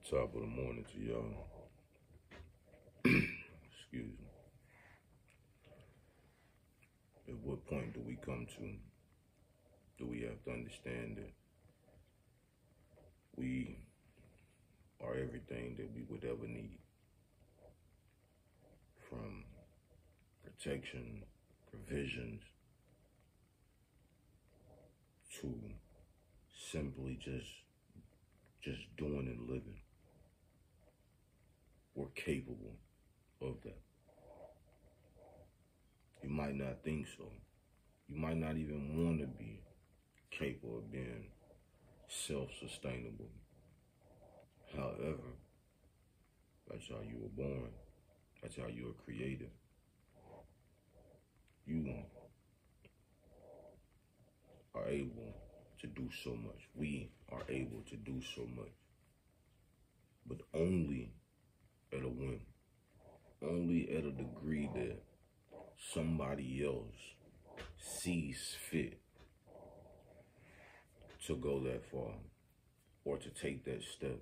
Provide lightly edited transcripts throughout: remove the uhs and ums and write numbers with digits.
Top of the morning to y'all. Excuse me. At what point do we come to, do we have to understand that we are everything that we would ever need? From protection, provisions, to simply just doing and living. We're capable of that. You might not think so. You might not even want to be capable of being self-sustainable. However, that's how you were born. That's how you were created. You are able to do so much. We are able to do so much. But only at a whim. Only at a degree that somebody else sees fit to go that far or to take that step.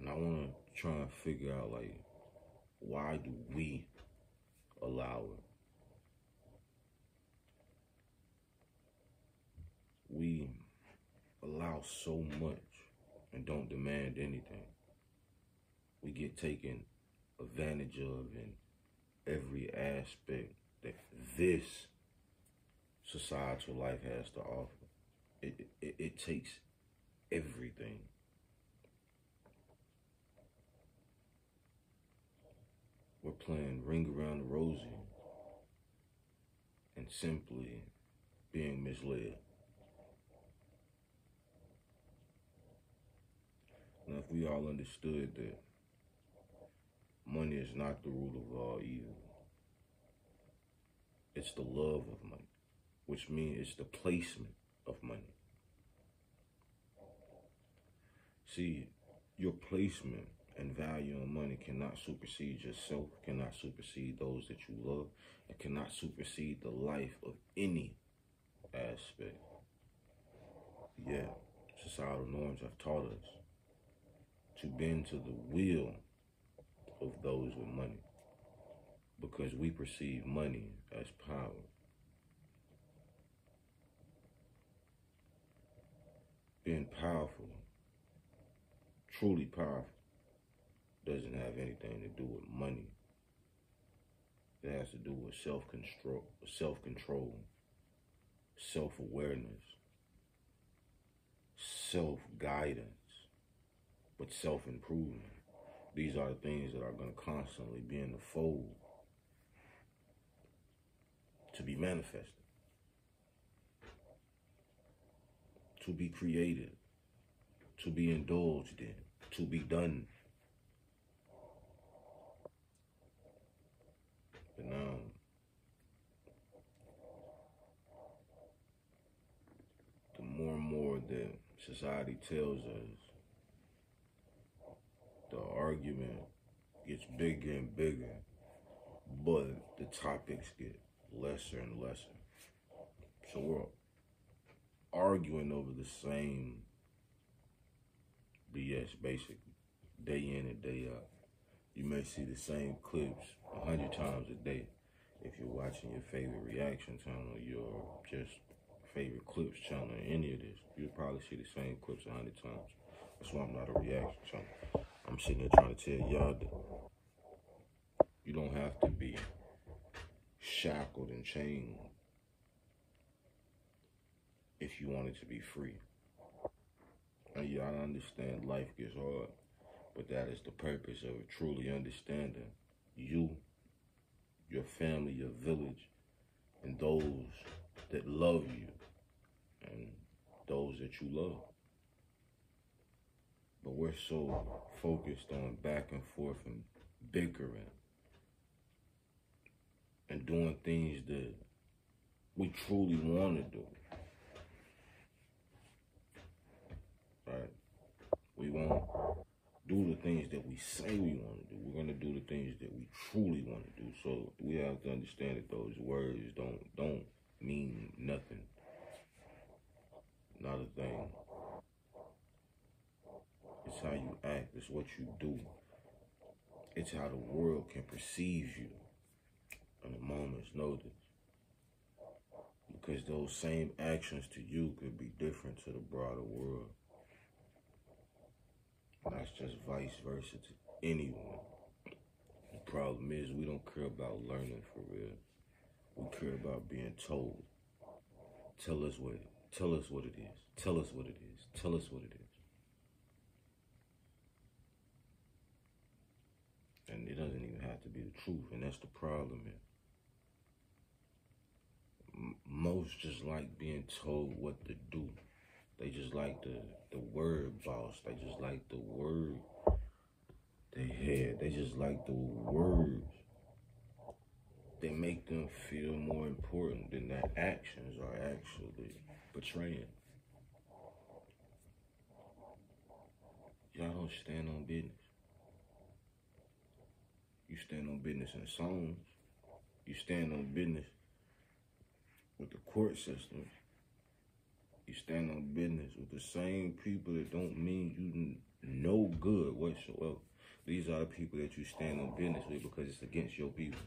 And I want to try and figure out, like, why do we allow it? We allow so much and don't demand anything. We get taken advantage of in every aspect that this societal life has to offer. It takes everything. We're playing Ring Around the Rosie and simply being misled. Now, if we all understood that money is not the root of all evil, it's the love of money, which means it's the placement of money. See, your placement and value on money cannot supersede yourself, cannot supersede those that you love, and cannot supersede the life of any aspect. Yeah, societal norms have taught us to bend to the will of those with money because we perceive money as power. Being powerful, truly powerful, doesn't have anything to do with money. It has to do with self-control, self-awareness, self-guidance, but self-improvement. These are the things that are going to constantly be in the fold to be manifested, to be created, to be indulged in, to be done. But now, the more and more that society tells us, the argument gets bigger and bigger, but the topics get lesser and lesser. So we're arguing over the same BS, basically, day in and day out. You may see the same clips 100 times a day. If you're watching your favorite reaction channel, your just favorite clips channel, any of this, you'll probably see the same clips 100 times. That's why I'm not a reaction channel. I'm sitting there trying to tell y'all that you don't have to be shackled and chained if you want it to be free. And yeah, I understand life gets hard, but that is the purpose of it, truly understanding you, your family, your village, and those that love you, and those that you love. But we're so focused on back and forth and bickering and doing things that we truly want to do. Right? We won't do the things that we say we want to do. We're going to do the things that we truly want to do. So we have to understand that those words don't mean nothing. Not a thing. It's how you act. It's what you do. It's how the world can perceive you in a moment's notice. Because those same actions to you could be different to the broader world. And that's just vice versa to anyone. The problem is we don't care about learning for real. We care about being told. Tell us what it is. Tell us what it is. Tell us what it is. Tell us what it is. And it doesn't even have to be the truth, and that's the problem here. Most just like being told what to do. They just like the word boss. They just like the word they had. They just like the words. They make them feel more important than their actions are actually portraying. Y'all don't stand on business. You stand on business in songs. You stand on business with the court system. You stand on business with the same people that don't mean you no good whatsoever. These are the people that you stand on business with because it's against your people.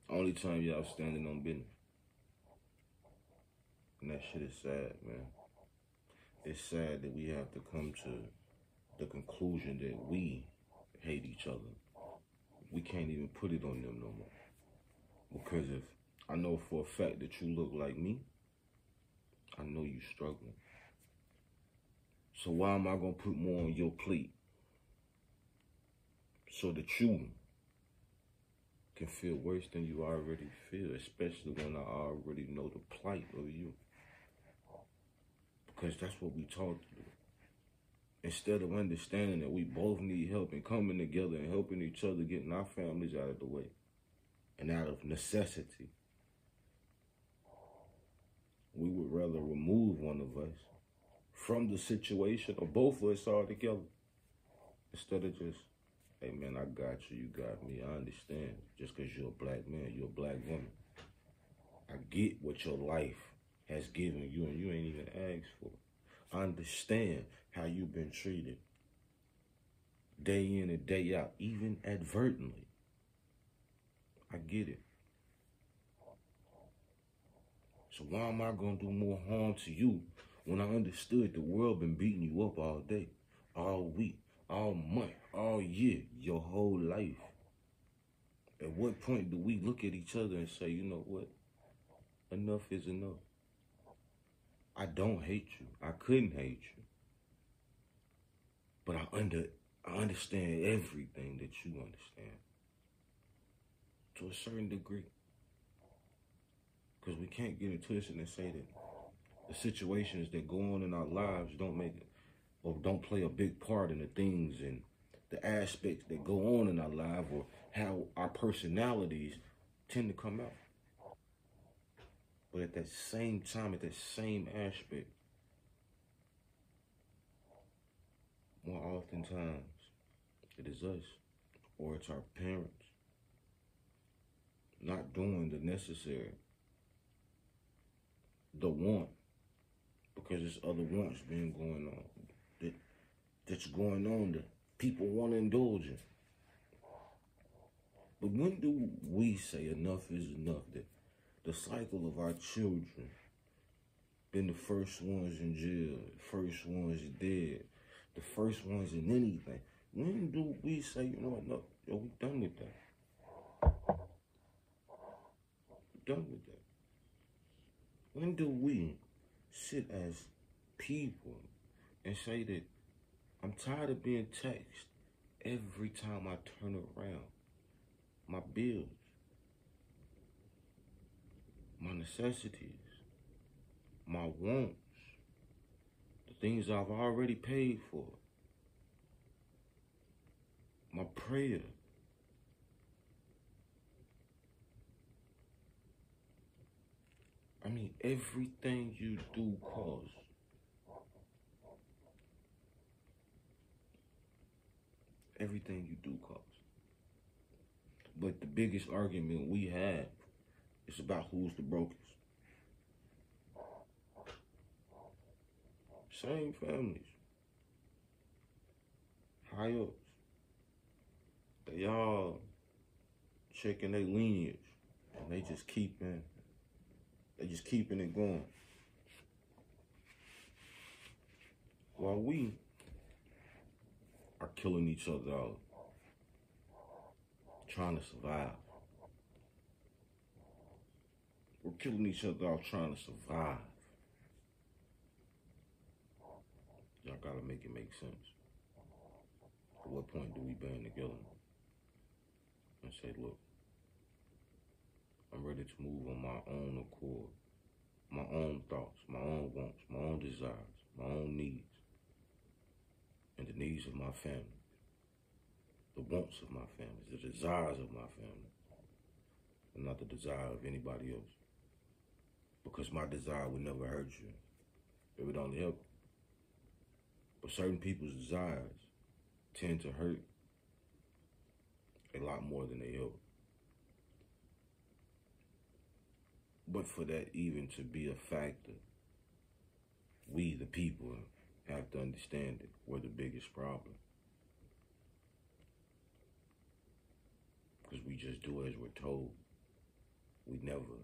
Only time y'all standing on business. And that shit is sad, man. It's sad that we have to come to the conclusion that we hate each other. We can't even put it on them no more. Because if I know for a fact that you look like me, I know you struggling. So why am I going to put more on your plate? So that you can feel worse than you already feel, especially when I already know the plight of you. Because that's what we taught to do. Instead of understanding that we both need help and coming together and helping each other, getting our families out of the way and out of necessity, we would rather remove one of us from the situation or both of us all together instead of just, hey man, I got you, you got me, I understand. Just because you're a black man, you're a black woman. I get what your life has given you and you ain't even asked for. I understand how you've been treated day in and day out, even advertently. I get it. So why am I going to do more harm to you when I understood the world been beating you up all day, all week, all month, all year, your whole life? At what point do we look at each other and say, you know what? Enough is enough. I don't hate you. I couldn't hate you. But I understand everything that you understand. To a certain degree. Because we can't get it twisted and say that the situations that go on in our lives don't make it or don't play a big part in the things and the aspects that go on in our life or how our personalities tend to come out. But at that same time, at that same aspect, more oftentimes, it is us or it's our parents not doing the necessary, the want, because there's other wants being going on, that's going on that people want to indulge in. But when do we say enough is enough? That the cycle of our children been the first ones in jail, the first ones dead, the first ones in anything. When do we say, you know what, no, yo, we done with that? We done with that. When do we sit as people and say that I'm tired of being taxed every time I turn around? My bills, my necessities, my wants, the things I've already paid for, my prayer. I mean, everything you do costs. Everything you do costs. But the biggest argument we have is about who's the brokest. Same families. High ups. They all checking their lineage. And they just keeping it going. While we are killing each other out, trying to survive. We're killing each other out trying to survive. Y'all gotta make it make sense. At what point do we band together and say, look, I'm ready to move on my own accord, my own thoughts, my own wants, my own desires, my own needs, and the needs of my family, the wants of my family, the desires of my family, and not the desire of anybody else. Because my desire would never hurt you. It would only help you. But certain people's desires tend to hurt a lot more than they help. But for that even to be a factor, we, the people, have to understand it. We're the biggest problem. Because we just do as we're told. We never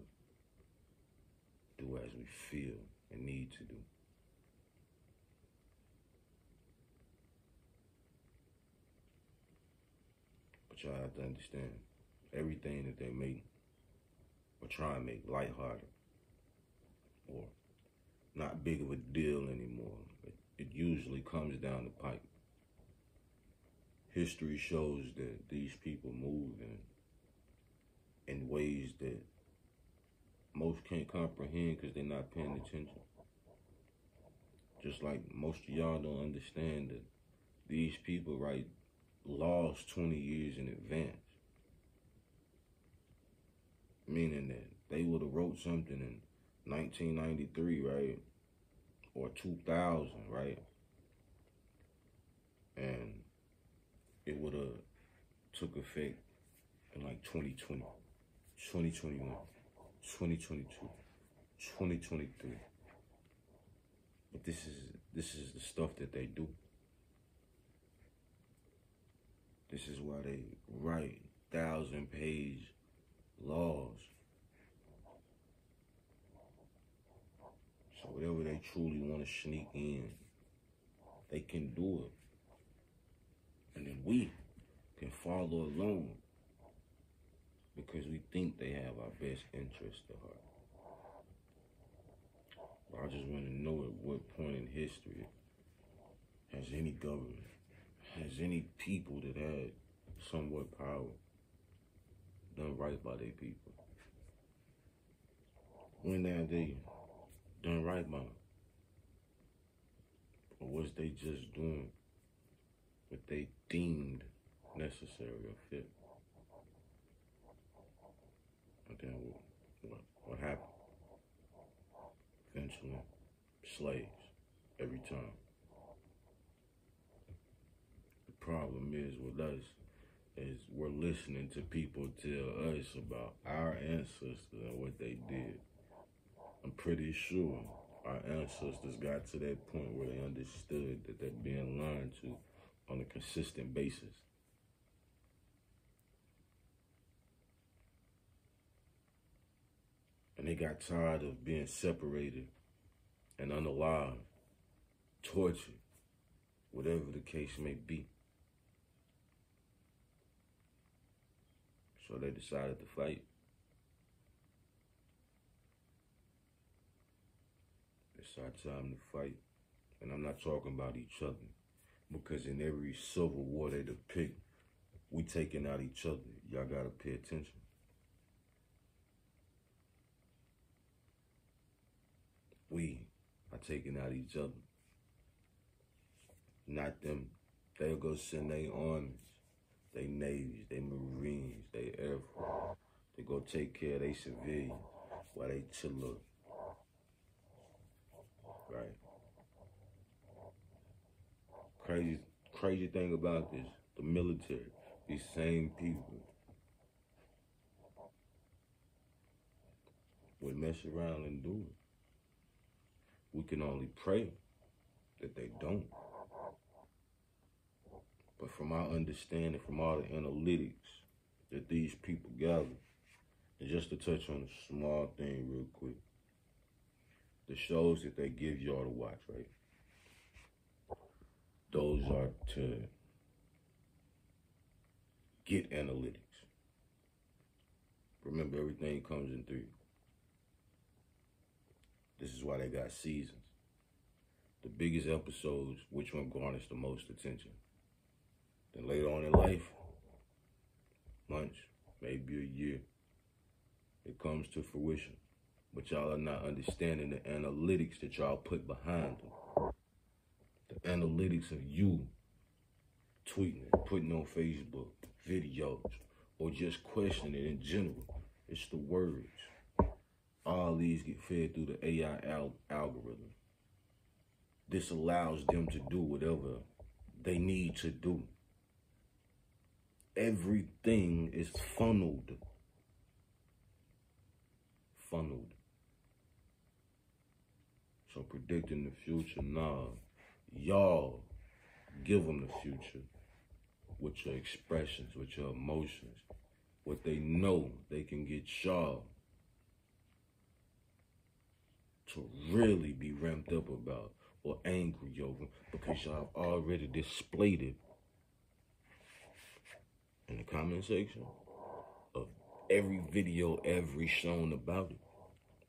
do as we feel and need to do. But y'all have to understand, everything that they make or try and make lighthearted or not big of a deal anymore, it usually comes down the pipe. History shows that these people move in ways that most can't comprehend because they're not paying attention. Just like most of y'all don't understand that these people write laws 20 years in advance. Meaning that they would have wrote something in 1993, right? Or 2000, right? And it would have took effect in like 2020, 2021, 2022, 2023. But this is the stuff that they do. This is why they write 1,000-page laws. So whatever they truly want to sneak in, they can do it. And then we can follow along because we think they have our best interest at heart. But I just want to know at what point in history has any government, has any people that had somewhat power done right by their people? When have they done right by them? Or was they just doing what they deemed necessary or fit? And then what happened? Eventually, slaves every time. The problem is with us is we're listening to people tell us about our ancestors and what they did. I'm pretty sure our ancestors got to that point where they understood that they're being lied to on a consistent basis. And they got tired of being separated and unalive, tortured, whatever the case may be. So they decided to fight. It's our time to fight. And I'm not talking about each other. Because in every civil war they depict, we taking out each other. Y'all gotta pay attention. We are taking out each other. Not them. They'll go send their armies, they navies, they marines, they air force. They go take care of their civilians while they chill up. Right? Crazy thing about this, the military, these same people would mess around and do it. We can only pray that they don't. But from our understanding, from all the analytics that these people gather, and just to touch on a small thing real quick, the shows that they give y'all to watch, right? Those are to get analytics. Remember, everything comes in 3. This is why they got seasons. The biggest episodes, which one garners the most attention? Then later on in life, months, maybe a year, it comes to fruition. But y'all are not understanding the analytics that y'all put behind them. The analytics of you tweeting, putting on Facebook, videos, or just questioning it in general. It's the words. All these get fed through the AI algorithm. This allows them to do whatever they need to do. Everything is funneled. So predicting the future, nah. Y'all give them the future with your expressions, with your emotions, what they know they can get y'all to really be ramped up about or angry over, because y'all already displayed it in the comment section of every video ever shown about it,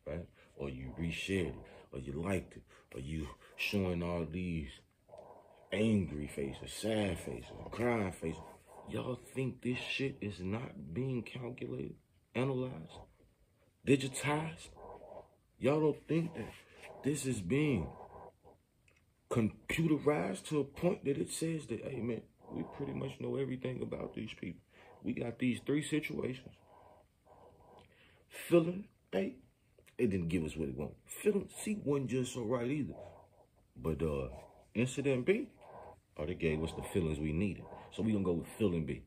right? Or you reshared it, or you liked it, or you showing all these angry faces, sad faces, crying faces. Y'all think this shit is not being calculated, analyzed, digitized? Y'all don't think that this is being computerized to a point that it says that, hey man, we pretty much know everything about these people. We got these 3 situations. Feeling A, it didn't give us what it wanted. Feeling C wasn't just so right either. But incident B, they gave us the feelings we needed. So we gonna go with feeling B.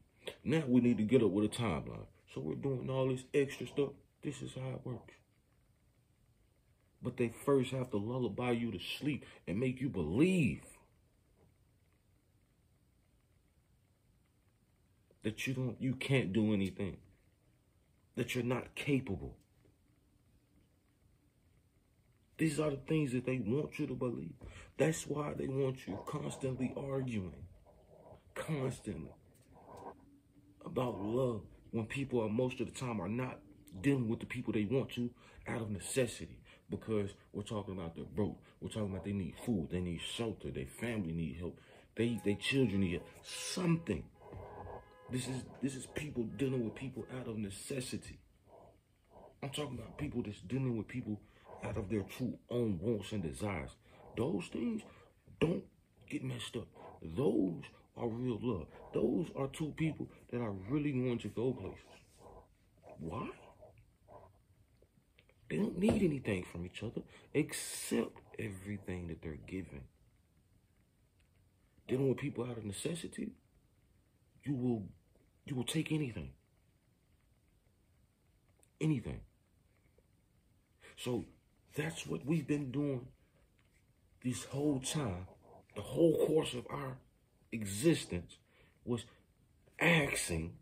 Now we need to get up with a timeline. So we're doing all this extra stuff. This is how it works. But they first have to lullaby you to sleep and make you believe that you can't do anything, that you're not capable. These are the things that they want you to believe. That's why they want you constantly arguing, constantly, about love, when people are most of the time are not dealing with the people they want to out of necessity. Because we're talking about they're broke. We're talking about they need food, they need shelter, their family need help, their children need help. Something. This is people dealing with people out of necessity. I'm talking about people that's dealing with people out of their true own wants and desires. Those things don't get messed up. Those are real love. Those are 2 people that are really going to go places. Why? They don't need anything from each other except everything that they're given. Dealing with people out of necessity, you will take anything. Anything. So that's what we've been doing this whole time. The whole course of our existence was asking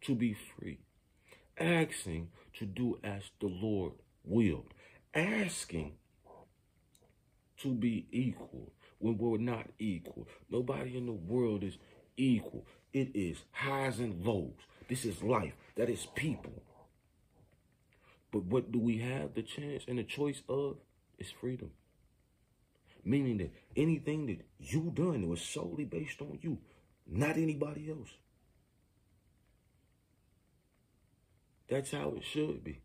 to be free. Asking to do as the Lord willed. Asking to be equal when we're not equal. Nobody in the world is equal. It is highs and lows. This is life. That is people. But what do we have the chance and the choice of? Is freedom. Meaning that anything that you done was solely based on you, not anybody else. That's how it should be.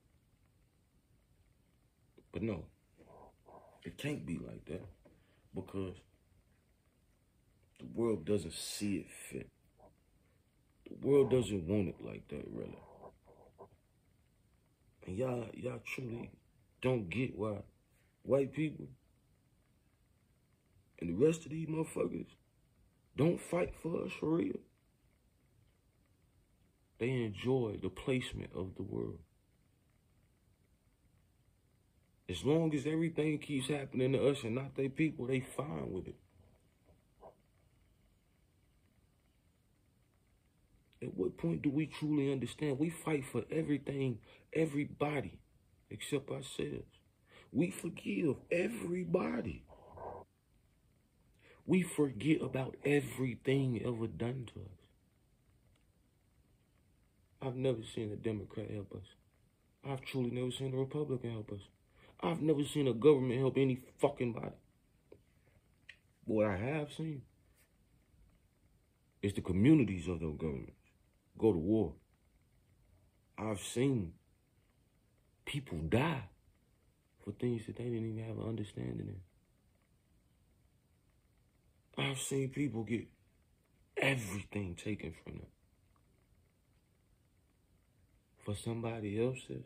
But no, it can't be like that, because the world doesn't see it fit. The world doesn't want it like that, really. And y'all truly don't get why white people and the rest of these motherfuckers don't fight for us for real. They enjoy the placement of the world. As long as everything keeps happening to us and not their people, they fine with it. At what point do we truly understand? We fight for everything, everybody, except ourselves. We forgive everybody. We forget about everything ever done to us. I've never seen a Democrat help us. I've truly never seen a Republican help us. I've never seen a government help any fucking body. But what I have seen is the communities of those governments go to war. I've seen people die for things that they didn't even have an understanding in. I've seen people get everything taken from them for somebody else's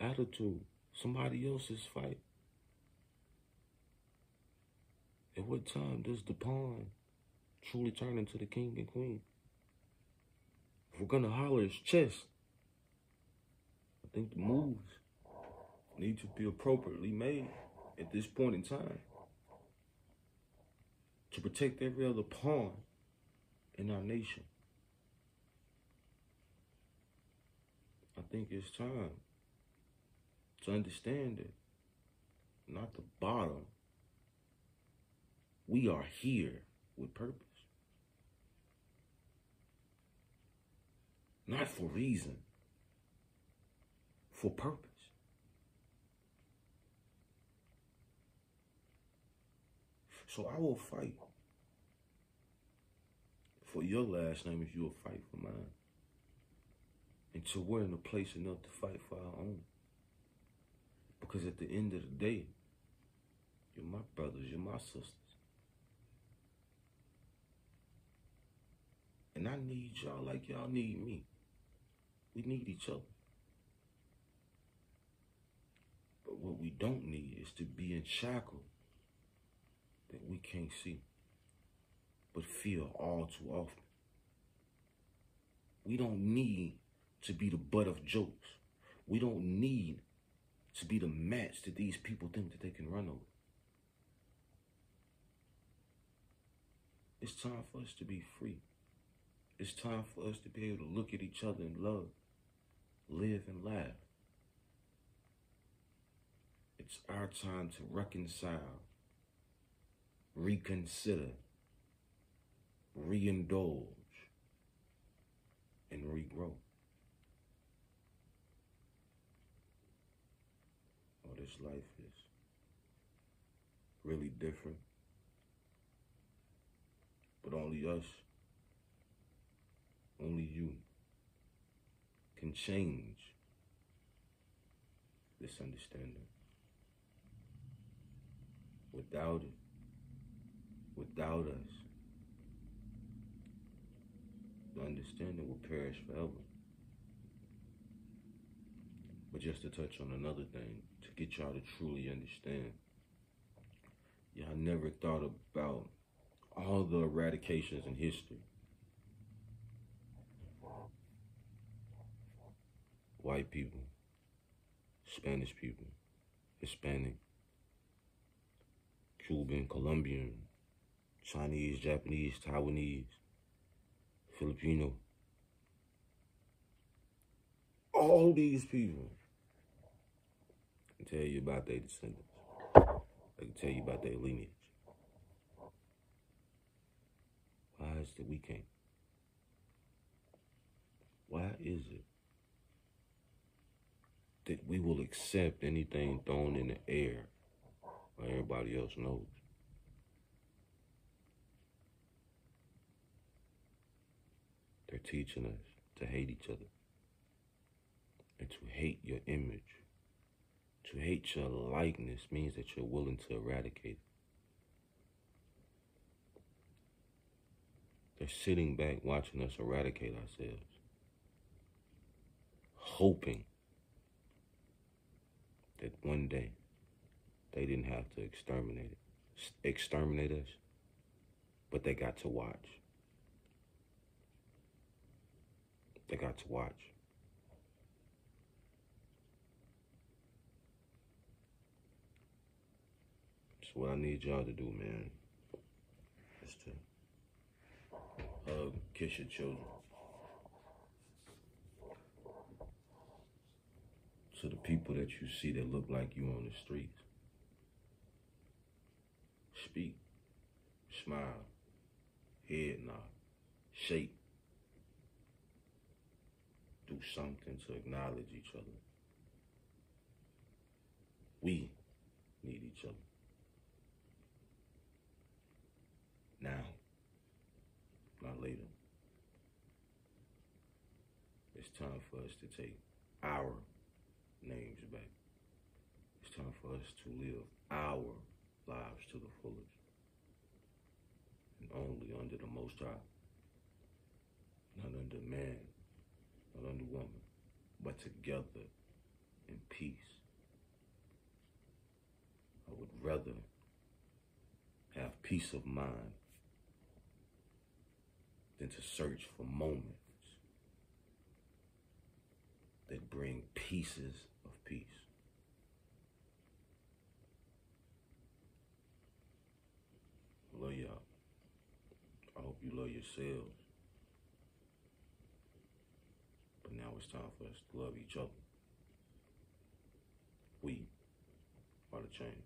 attitude, somebody else's fight. At what time does the pawn truly turn into the king and queen? If we're gonna holler it's chess, I think the moves need to be appropriately made at this point in time to protect every other pawn in our nation. I think it's time to understand that, not the bottom. We are here with purpose. Not for reason, for purpose. So I will fight for your last name if you'll fight for mine. Until we're in a place enough to fight for our own. Because at the end of the day, you're my brothers, you're my sisters. And I need y'all like y'all need me. We need each other. But what we don't need is to be in shackles that we can't see, but feel all too often. We don't need to be the butt of jokes. We don't need to be the match that these people think that they can run over. It's time for us to be free. It's time for us to be able to look at each other and love, live and laugh. It's our time to reconcile, reconsider, reindulge, and regrow. Oh, this life is really different. But only us, only you can change this understanding. Without it, without us, the understanding will perish forever. But just to touch on another thing, to get y'all to truly understand, y'all never thought about all the eradications in history. White people, Spanish people, Hispanic, Cuban, Colombian, Chinese, Japanese, Taiwanese, Filipino. All these people can tell you about their descendants. They can tell you about their lineage. Why is it we can't? Why is it that we will accept anything thrown in the air while everybody else knows? They're teaching us to hate each other and to hate your image. To hate your likeness means that you're willing to eradicate it. They're sitting back watching us eradicate ourselves, hoping that one day they didn't have to exterminate us, but they got to watch. They got to watch. So what I need y'all to do, man, is to hug, kiss your children. To the people that you see that look like you on the streets, speak, smile, head nod, shake. Do something to acknowledge each other. We need each other. Now, not later. It's time for us to take our names back. It's time for us to live our lives to the fullest. And only under the Most High. Not under man, not under woman, but together in peace. I would rather have peace of mind than to search for moments that bring pieces of peace. I love y'all. I hope you love yourselves. But now it's time for us to love each other. We are the change.